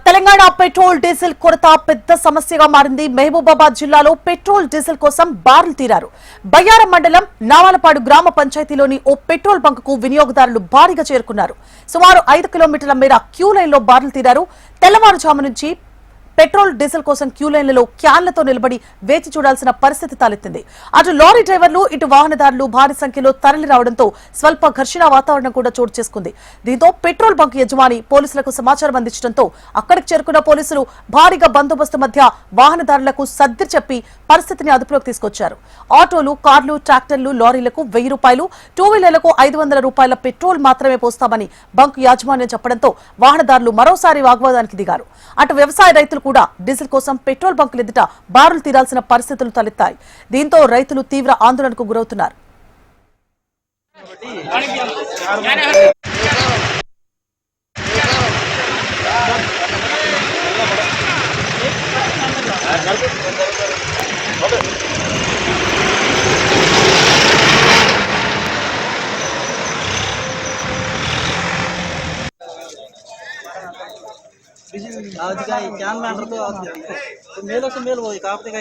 Telangana petrol diesel కొరత పెద్ద సమస్యగా మారింది. మహబూబాబాద్ జిల్లాలో పెట్రోల్ డీజిల్ కోసం బారులు తీరారు. బయ్యారం మండలం నావాలపాడు గ్రామ పంచాయతీలోని ఓ పెట్రోల్ బంకుకు వినియోగదారులు భారీగా చేరుకున్నారు. సుమారు 5 కిలోమీటర్ల మేర క్యూ లైన్లో బారులు తీరారు. తెల్లవారుజాము నుంచి పెట్రోల్ డీజిల్ కోసం క్యూ లైన్లలో క్యాన్లతో నిలబడి వేచి చూడాల్సిన పరిస్థితి తలెత్తింది. అటు లారీ డ్రైవర్లు ఇటు వాహనదారులు భారీ సంఖ్యలో తరలి రావడంతో స్వల్ప ఘర్షణ వాతావరణం కూడా చోటు చేసుకుంది. దీంతో పెట్రోల్ బంక్ యజమాని పోలీసులకు సమాచారం అందించడంతో అక్కడికి చేరుకున్న పోలీసులు భారీగా బందోబస్తు మధ్య వాహనదారులకు సర్ది చెప్పి పరిస్థితిని అదుపులోకి తీసుకొచ్చారు. ఆటోలు, కార్లు, ట్రాక్టర్లు, లారీలకు 1000 రూపాయలు, టూ వీలర్లకు 500 రూపాయల పెట్రోల్ మాత్రమే పోస్తామని బంక్ యాజమాన్యం చెప్పడంతో వాహనదారులు మరోసారి వాగ్వాదానికి దిగారు. అటు వ్యవసాయ రైతులు కూడా డీజిల్ కోసం పెట్రోల్ బంకులు ఎదుట బారులు తీరాల్సిన పరిస్థితులు తలెత్తాయి. దీంతో రైతులు తీవ్ర ఆందోళనకు గురవుతున్నారు. आज का कैन में अंडर तो मेलों से मेल वो काफते का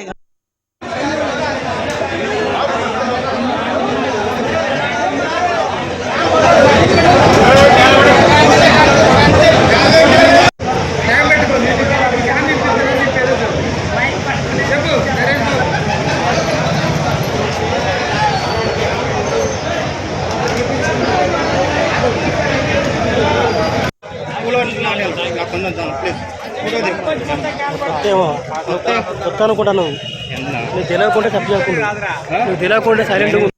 కొత్త అనుకుంటాను. నువ్వు తెలియకుండా తప్పు చేయకుండా, నువ్వు తెలియకుండా సైలెంట్